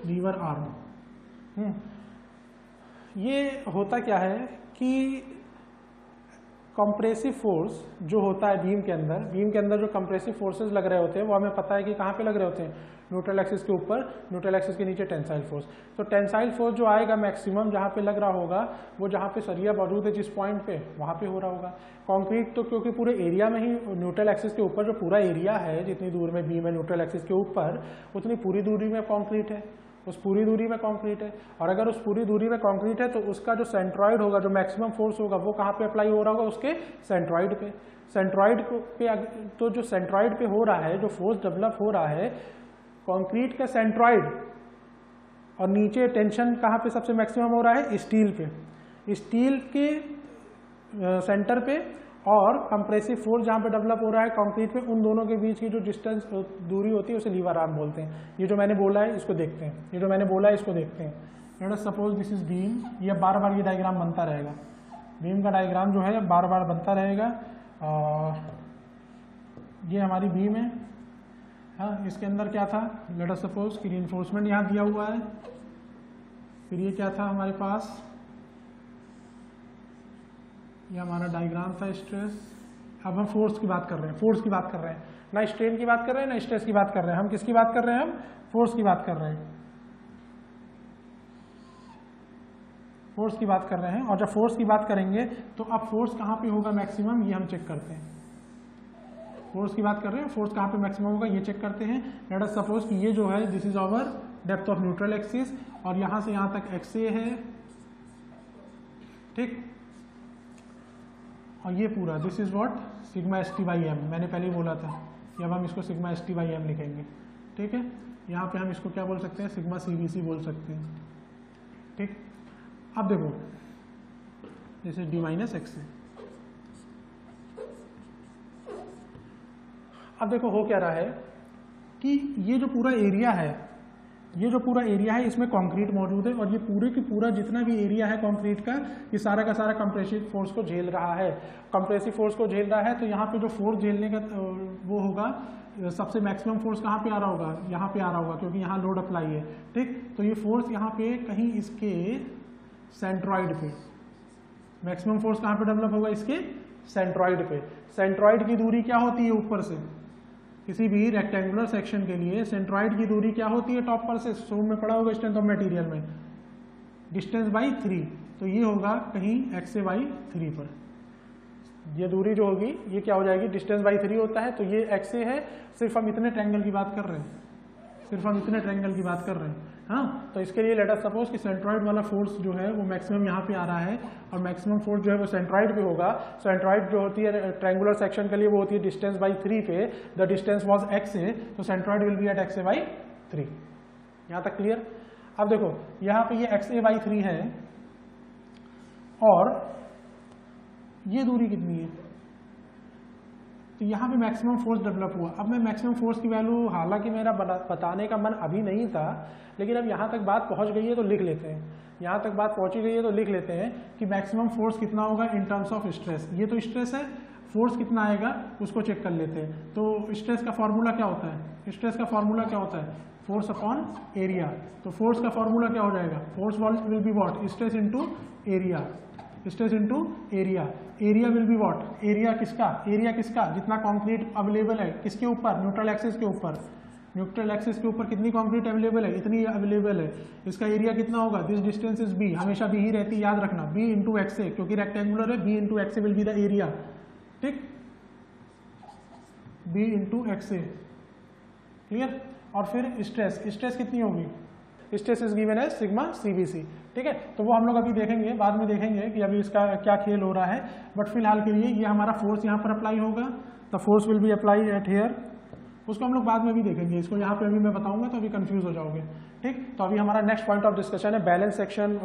Liver arm. ये होता क्या है कि कंप्रेसिव फोर्स जो होता है बीम के अंदर जो कंप्रेसिव फोर्सेस लग रहे होते हैं वो हमें पता है कि कहाँ पे लग रहे होते हैं, न्यूट्रल एक्सिस के ऊपर, न्यूट्रल एक्सिस के नीचे टेंसाइल फोर्स। तो टेंसाइल फोर्स जो आएगा मैक्सिमम जहाँ पे लग रहा होगा वो जहाँ पे सरिया मौजूद है जिस पॉइंट पे, वहाँ पे हो रहा होगा। कंक्रीट तो क्योंकि पूरे एरिया में ही न्यूट्रल एक्सिस के ऊपर जो पूरा एरिया है, जितनी दूर में बीम है न्यूट्रल एक्सिस के ऊपर, उतनी पूरी दूरी में कंक्रीट है, उस पूरी दूरी में कंक्रीट है। और अगर उस पूरी दूरी में कंक्रीट है तो उसका जो सेंट्रॉइड होगा, जो मैक्सिमम फोर्स होगा, वो कहाँ पे अप्लाई हो रहा होगा, उसके सेंट्रॉइड पे। सेंट्रॉइड पे तो जो सेंट्रॉइड पे हो रहा है, जो फोर्स डेवलप हो रहा है कंक्रीट का सेंट्रॉइड, और नीचे टेंशन कहाँ पे सबसे मैक्सिमम हो रहा है, स्टील पे, स्टील के सेंटर पे, और कंप्रेसिव फोर्स जहाँ पे डेवलप हो रहा है कंक्रीट पे, उन दोनों के बीच की जो डिस्टेंस दूरी होती है उसे लीवर आर्म बोलते हैं। ये जो मैंने बोला है इसको देखते हैं, ये जो मैंने बोला है इसको देखते हैं। Let us suppose this is beam, ये बार बार ये डायग्राम बनता रहेगा, बीम का डायग्राम जो है बार बार बनता रहेगा। ये हमारी बीम है, हाँ, इसके अंदर क्या था, लेट अस सपोज कि रीइंफोर्समेंट यहाँ दिया हुआ है, फिर ये क्या था हमारे पास, ये हमारा डायग्राम था स्ट्रेस। अब हम फोर्स की बात कर रहे हैं, फोर्स की बात कर रहे हैं, ना स्ट्रेन की बात कर रहे हैं, ना स्ट्रेस की बात कर रहे हैं, हम किसकी बात कर रहे हैं, हम फोर्स की बात कर रहे हैं, फोर्स की बात कर रहे हैं। और जब फोर्स की बात करेंगे तो अब फोर्स कहाँ पे होगा मैक्सिमम, ये हम चेक करते हैं। फोर्स की बात कर रहे हैं, फोर्स कहाँ पे मैक्सिमम होगा ये चेक करते हैं। लेट अस सपोज कि ये जो है this is our depth of neutral axis, और यहाँ से यहाँ तक एक्सए है, ठीक, और ये पूरा this is what sigma S T by M, मैंने पहले ही बोला था कि अब हम इसको sigma S T by M लिखेंगे, ठीक है। यहाँ पे हम इसको क्या बोल सकते हैं, सिग्मा सी बी सी बोल सकते हैं, ठीक। अब देखो this is D minus x. अब देखो हो क्या रहा है कि ये जो पूरा एरिया है, ये जो पूरा एरिया है इसमें कंक्रीट मौजूद है, और ये पूरे की पूरा जितना भी एरिया है कंक्रीट का, ये सारा का सारा कंप्रेसिव फोर्स को झेल रहा है। कंप्रेसिव फोर्स को झेल रहा है तो यहाँ पे जो फोर्स झेलने का वो होगा, सबसे मैक्सिमम फोर्स कहाँ पे आ रहा होगा, यहाँ पे आ रहा होगा, क्योंकि यहाँ लोड अप्लाई है, ठीक। तो ये फोर्स यहाँ पे कहीं इसके सेंट्रॉइड पे, मैक्सिमम फोर्स कहाँ पे डेवलप होगा, इसके सेंट्रॉइड पे। सेंट्रॉइड की दूरी क्या होती है ऊपर से, किसी भी रेक्टेंगुलर सेक्शन के लिए सेंट्रॉइड की दूरी क्या होती है, टॉप पर से, शो में पड़ा होगा स्ट्रेंथ ऑफ मटेरियल में, डिस्टेंस बाई 3, तो ये होगा कहीं एक्सए बाई 3 पर। ये दूरी जो होगी ये क्या हो जाएगी, डिस्टेंस बाई 3 होता है, तो ये एक्सए है। सिर्फ हम इतने ट्रायंगल की बात कर रहे हैं, सिर्फ हम इतने ट्रायंगल की बात कर रहे हैं, हाँ। तो इसके लिए लेट अस सपोज कि सेंट्रॉइड वाला फोर्स जो है वो मैक्सिमम यहाँ पे आ रहा है, और मैक्सिमम फोर्स जो है वो सेंट्रॉइड पे होगा। सेंट्रॉइड जो होती है ट्रायंगुलर सेक्शन के लिए वो होती है डिस्टेंस बाई 3 पे, the distance was X A, तो centroid will be at X A by 3। यहाँ तक क्लियर। अब देखो यहाँ पे ये एक्स ए बाई 3 है, और ये दूरी कितनी है, तो यहाँ पे मैक्सिमम फोर्स डेवलप हुआ। अब मैं मैक्सिमम फोर्स की वैल्यू, हालांकि मेरा बताने का मन अभी नहीं था, लेकिन अब यहाँ तक बात पहुँच गई है तो लिख लेते हैं, यहाँ तक बात पहुँची गई है तो लिख लेते हैं कि मैक्सिमम फोर्स कितना होगा इन टर्म्स ऑफ स्ट्रेस। ये तो स्ट्रेस है, फोर्स कितना आएगा उसको चेक कर लेते हैं। तो स्ट्रेस का फॉर्मूला क्या होता है, स्ट्रेस का फॉर्मूला क्या होता है, फोर्स अपॉन एरिया। तो फोर्स का फॉर्मूला क्या हो जाएगा, force will be what, stress into area, stress into area. Area will be what, area किसका, एरिया किसका, जितना कंक्रीट अवेलेबल है किसके ऊपर, न्यूट्रल एक्सिस के ऊपर। न्यूट्रल एक्सिस के ऊपर कितनी कंक्रीट अवेलेबल है, इतनी अवेलेबल है। इसका एरिया कितना होगा, दिस डिस्टेंस इज बी, हमेशा बी ही रहती है, याद रखना, बी इंटू एक्स ए, क्योंकि रेक्टेंगुलर है, B into X A will be the area, ठीक, B into X A, clear. और फिर स्ट्रेस, स्ट्रेस कितनी होगी, stress is given as sigma CBC, ठीक है। तो वो हम लोग अभी देखेंगे, बाद में देखेंगे कि अभी इसका क्या खेल हो रहा है, बट फिलहाल के लिए ये हमारा फोर्स यहाँ पर अप्लाई होगा, the force will be apply at here, उसको हम लोग बाद में भी देखेंगे, इसको यहाँ पे अभी मैं बताऊंगा तो अभी कंफ्यूज हो जाओगे, ठीक। तो अभी हमारा नेक्स्ट पॉइंट ऑफ डिस्कशन है balance section,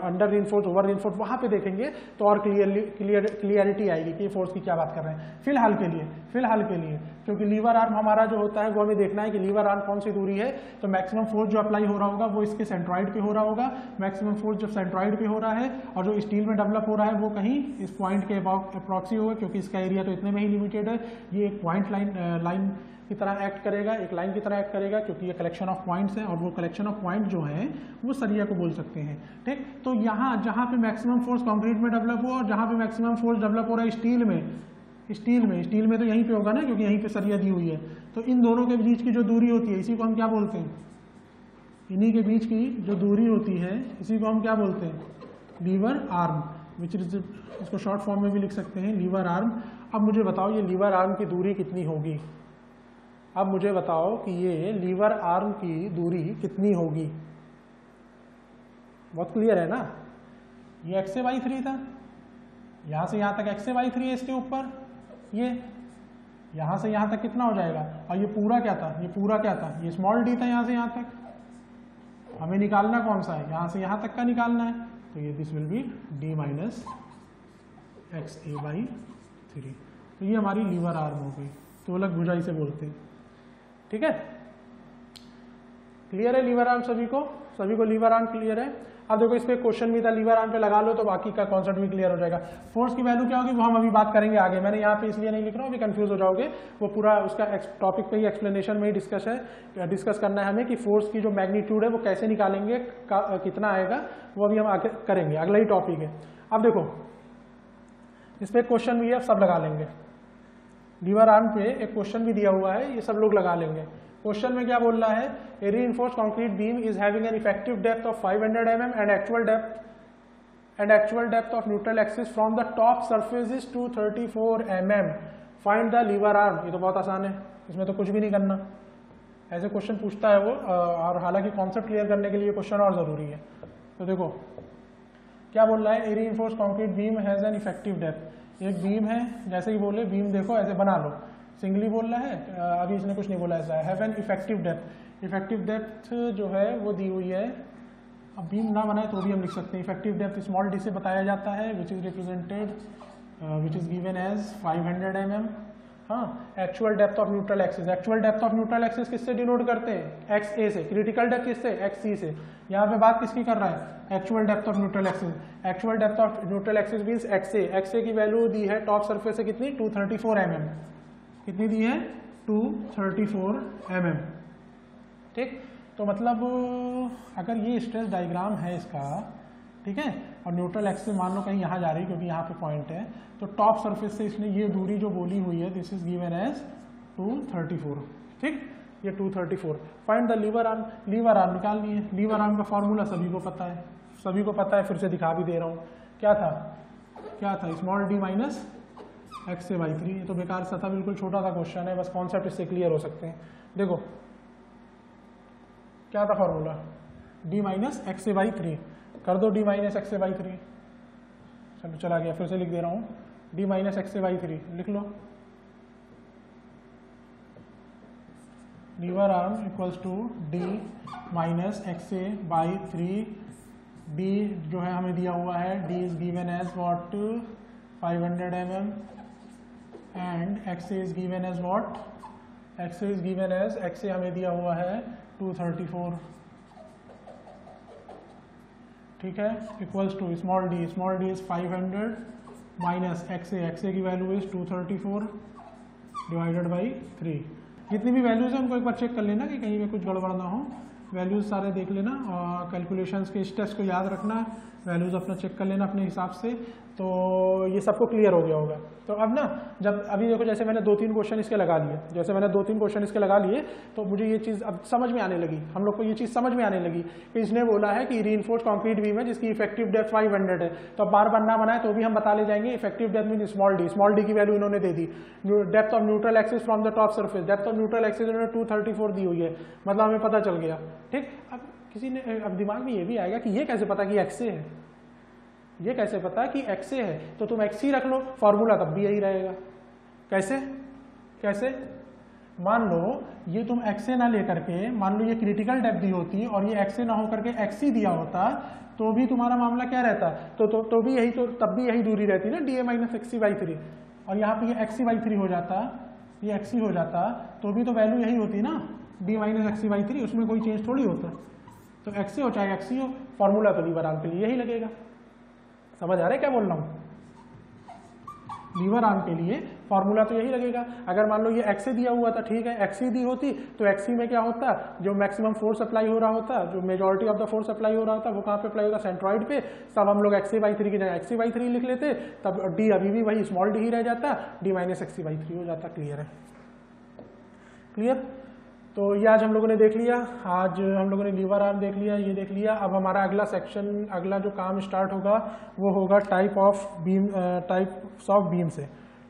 under reinforce, over reinforce, वहाँ पे देखेंगे तो और क्लियरिटी आएगी कि फोर्स की क्या बात कर रहे हैं। फिलहाल के लिए क्योंकि लीवर आर्म हमारा जो होता है वो हमें देखना है कि लीवर आर्म कौन सी दूरी है, तो मैक्सिमम फोर्स जो अप्लाई हो रहा होगा वो इसके सेंट्रॉइड पे हो रहा होगा। मैक्सिमम फोर्स जब सेंट्रॉइड पे हो रहा है और जो स्टील में डेवलप हो रहा है वो कहीं इस पॉइंट के अप्रॉक्सी होगा, क्योंकि इसका एरिया तो इतने में ही लिमिटेड है। ये एक पॉइंट लाइन की तरह एक्ट करेगा, एक लाइन की तरह एक्ट करेगा, क्योंकि ये कलेक्शन ऑफ पॉइंट्स है और वो कलेक्शन ऑफ पॉइंट जो है वो सरिया को बोल सकते हैं। ठीक, तो यहाँ जहाँ पे मैक्सिमम फोर्स कंक्रीट में डेवलप हुआ और जहाँ पे मैक्सिमम फोर्स डेवलप हो रहा है स्टील में तो यहीं पे होगा ना, क्योंकि यहीं पे सरिया दी हुई है। तो इन दोनों के बीच की जो दूरी होती है इसी को हम क्या बोलते हैं, इन्हीं के बीच की जो दूरी होती है इसी को हम क्या बोलते हैं, लीवर आर्म, विच इज, इसको शॉर्ट फॉर्म में भी लिख सकते हैं लीवर आर्म। अब मुझे बताओ ये लीवर आर्म की दूरी कितनी होगी, अब मुझे बताओ कि ये लीवर आर्म की दूरी कितनी होगी। बहुत क्लियर है ना, ये x से y3 था, यहां से यहां तक x से y3 है, इसके ऊपर ये यहां से यहां तक कितना हो जाएगा, और ये पूरा क्या था, ये पूरा क्या था, ये स्मॉल d था यहां से यहां तक। हमें निकालना कौन सा है, यहां से यहां तक का निकालना है, तो ये this will be d minus XA/3। तो ये हमारी लीवर आर्म हो गई, तो अलग भुजा इसे बोलते हैं। ठीक है, क्लियर है लीवर आर्म सभी को लीवर आर्म क्लियर है। अब देखो इस पे क्वेश्चन भी था, लीवर आर्म पे लगा लो तो बाकी का कॉन्सेप्ट भी क्लियर हो जाएगा। फोर्स की वैल्यू क्या होगी वो हम अभी बात करेंगे आगे, मैंने यहाँ पे इसलिए नहीं लिख रहा हूँ, अभी कंफ्यूज हो जाओगे। वो पूरा उसका टॉपिक पे ही एक्सप्लेनेशन में ही डिस्कस करना है हमें कि फोर्स की जो मैग्नीट्यूड है वो कैसे निकालेंगे, कितना आएगा, वो अभी हम आगे करेंगे, अगला ही टॉपिक है। अब देखो इस पे क्वेश्चन भी है, सब लगा लेंगे। लीवर आर्म पे एक क्वेश्चन भी दिया हुआ है, ये सब लोग लगा लेंगे। क्वेश्चन में क्या बोल रहा है, a reinforced concrete beam is having an effective depth of 500 mm and actual depth of neutral axis from the top surface is 234 mm, find the lever arm. ये तो बहुत आसान है, इसमें तो कुछ भी नहीं करना, ऐसे क्वेश्चन पूछता है वो, और हालांकि कॉन्सेप्ट क्लियर करने के लिए क्वेश्चन और जरूरी है। तो देखो क्या बोल रहा है, a reinforced concrete beam has an effective depth. एक बीम है, जैसे ही बोले बीम देखो ऐसे बना लो, सिंगली बोल रहा है, अभी इसने कुछ नहीं बोला ऐसा है, have an effective depth. Effective depth जो है वो दी हुई है, अब बीम ना बनाए तो भी हम लिख सकते हैं। इफेक्टिव डेप्थ स्मॉल डी से बताया जाता है, which is represented which is given as 500 mm। हाँ, actual depth of neutral axis, actual depth of neutral axis किससे डिनोट करते हैं, एक्स ए से। क्रिटिकल डेप्थ किससे, एक्स सी से। यहाँ पे बात किसकी कर रहा है, actual depth of neutral axis. Actual depth of neutral axis means X A. X A की वैल्यू दी है टॉप सरफेस से कितनी, 234 mm। कितनी दी है, 234 mm। ठीक, तो मतलब अगर ये स्ट्रेस डायग्राम है इसका, ठीक है, और न्यूट्रल एक्सिस मान लो कहीं यहाँ जा रही है क्योंकि यहाँ पे पॉइंट है, तो टॉप सरफेस से इसने ये दूरी जो बोली हुई है दिस इज गिवन एज 234। ठीक, ये 234। Find the lever arm, lever arm निकालनी है। लीवर आर्म का फॉर्मूला सभी को पता है, सभी को पता है, फिर से दिखा भी दे रहा हूँ। क्या था, स्मॉल डी माइनस XA/3। ये तो बेकार सा था, बिल्कुल छोटा सा क्वेश्चन है, बस कॉन्सेप्ट इससे क्लियर हो सकते हैं। देखो क्या था फॉर्मूला, d माइनस XA/3 कर दो, d माइनस XA/3। चलो चला गया, फिर से लिख दे रहा हूँ, d माइनस XA/3 लिख लो। Lever arm equals to d minus XA/3। d जो है हमें दिया हुआ है, d is given as what, 500 mm and XA is given as what, XA is given as, XA हमें दिया हुआ है 234। ठीक है, equals to small D is 500 minus XA की वैल्यू इज 234 डिवाइडेड बाई 3। जितनी भी वैल्यूज है उनको एक बार चेक कर लेना कि कहीं पे कुछ गड़बड़ ना हो, वैल्यूज सारे देख लेना और कैलकुलेशंस के स्टेप्स को याद रखना, वैल्यूज अपना चेक कर लेना अपने हिसाब से, तो ये सबको क्लियर हो गया होगा। तो अब ना, जब अभी देखो जैसे मैंने 2-3 क्वेश्चन इसके लगा लिए, तो मुझे ये चीज़ अब समझ में आने लगी, हम लोग को ये चीज़ समझ में आने लगी कि इसने बोला है कि रीइंफोर्स्ड कंक्रीट बीम है जिसकी इफेक्टिव डेप्थ 500 है, तो अब बार बार ना बनाए तो भी हम बता ले जाएंगे effective depth mean small D की वैल्यू इन्होंने दे दी। Depth of neutral axis from the top surface, depth of neutral axis इन्होंने 234 दी हुई है, मतलब हमें पता चल गया। ठीक, अब किसी ने, अब दिमाग में ये भी आएगा कि ये कैसे पता कि XA है, ये कैसे पता कि XA है, तो तुम XC रख लो, फॉर्मूला तब भी यही रहेगा। कैसे मान लो ये तुम XA ना लेकर के, मान लो ये क्रिटिकल डेप्थ दी होती और ये XA ना होकर के XC दिया होता, तो भी तुम्हारा मामला क्या रहता, तो भी यही, तो तब भी यही दूरी रहती ना, DA माइनस XC/3, और यहाँ पे ये XC/3 हो जाता, ये XC हो जाता, तो भी तो वैल्यू यही होती ना, D माइनस XC/3, उसमें कोई चेंज थोड़ी होता। तो XA हो चाहे XC हो, फॉर्मूला तो लीवर आर्म के लिए यही लगेगा। समझ आ रहा है क्या बोल रहा हूँ? लीवर आर्म के लिए फॉर्मूला तो यही लगेगा। अगर मान लो ये एक्स दिया हुआ था, ठीक है, एक्स दी होती तो एक्स में क्या होता, जो मैक्सिमम फोर्स अप्लाई हो रहा होता, जो majority of the force apply हो रहा होता, वो कहाँ पे अप्लाई होता, सेंट्रॉइड पे। तब हम लोग XC/3 की जगह XC/3 लिख लेते, तब डी अभी भी वही स्मॉल डी ही रह जाता, D - XC/3 हो जाता। क्लियर है? क्लियर? तो ये आज हम लोगों ने देख लिया, आज हम लोगों ने लीवर आर्म देख लिया, ये देख लिया। अब हमारा अगला सेक्शन, अगला जो काम स्टार्ट होगा वो होगा टाइप्स ऑफ बीम से।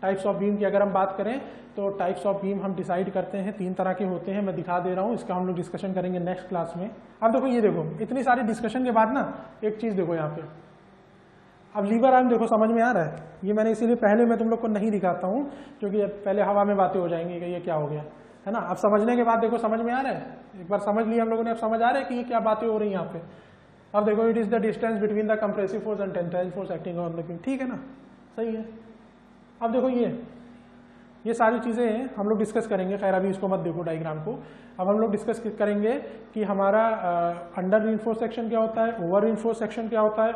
टाइप्स ऑफ बीम की अगर हम बात करें तो टाइप्स ऑफ बीम हम डिसाइड करते हैं 3 तरह के होते हैं, मैं दिखा दे रहा हूँ, इसका हम लोग डिस्कशन करेंगे नेक्स्ट क्लास में। अब देखो, ये देखो, इतनी सारी डिस्कशन के बाद ना एक चीज़ देखो यहाँ पे, अब लीवर आर्म देखो समझ में आ रहा है। ये मैंने इसीलिए पहले मैं तुम लोग को नहीं दिखाता हूँ क्योंकि पहले हवा में बातें हो जाएंगी कि ये क्या हो गया, है ना। अब समझने के बाद देखो समझ में आ रहा है, एक बार समझ लिया हम लोगों ने, अब समझ आ रहा है कि ये क्या बातें हो रही हैं यहाँ पे। अब देखो, it is the distance between the compressive force and tensile force acting on the beam, ठीक है ना, सही है। अब देखो ये सारी चीजें हम लोग डिस्कस करेंगे, खैर अभी इसको मत देखो डायग्राम को। अब हम लोग डिस्कस करेंगे कि हमारा अंडर रीइंफोर्स सेक्शन क्या होता है, ओवर रीइंफोर्स सेक्शन क्या होता है,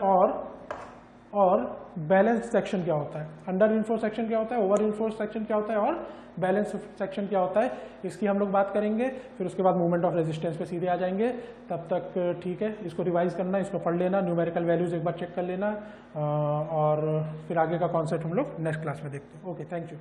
और बैलेंस सेक्शन क्या होता है। अंडर रीइंफोर्स सेक्शन क्या होता है, ओवर रीइंफोर्स सेक्शन क्या होता है, और बैलेंस सेक्शन क्या होता है, इसकी हम लोग बात करेंगे। फिर उसके बाद मूवमेंट ऑफ रेजिस्टेंस पे सीधे आ जाएंगे। तब तक ठीक है, इसको रिवाइज करना, इसको पढ़ लेना, न्यूमेरिकल वैल्यूज एक बार चेक कर लेना, और फिर आगे का कॉन्सेप्ट हम लोग नेक्स्ट क्लास में देखते हैं। Okay, thank you.